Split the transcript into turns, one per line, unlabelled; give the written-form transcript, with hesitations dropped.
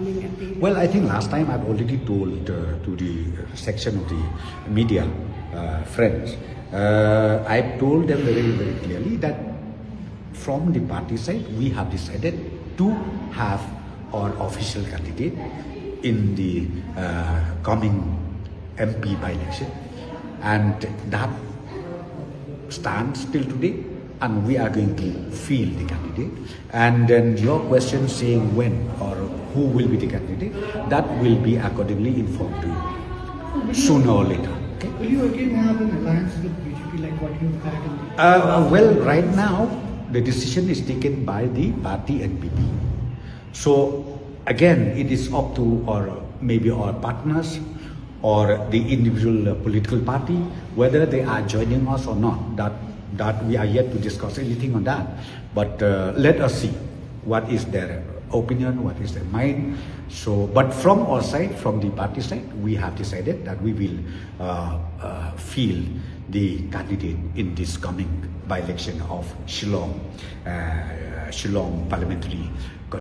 coming MP?
Well, I think last time I've already told to the section of the media friends, I've told them very, very clearly that from the party side, we have decided to have our official candidate in the coming MP by-election, and that stands till today, and we are going to field the candidate. And then your question saying when or who will be the candidate, that will be accordingly informed to you sooner or later. Okay?
Will you again have an alliance with BJP like what you've had in
Well, right now the decision is taken by the party NPP. So again, it is up to maybe our partners or the individual political party whether they are joining us or not. That we are yet to discuss anything on that. But let us see what is their opinion, what is their mind. So, but from our side, from the party side, we have decided that we will field the candidate in this coming by-election of Shillong Parliamentary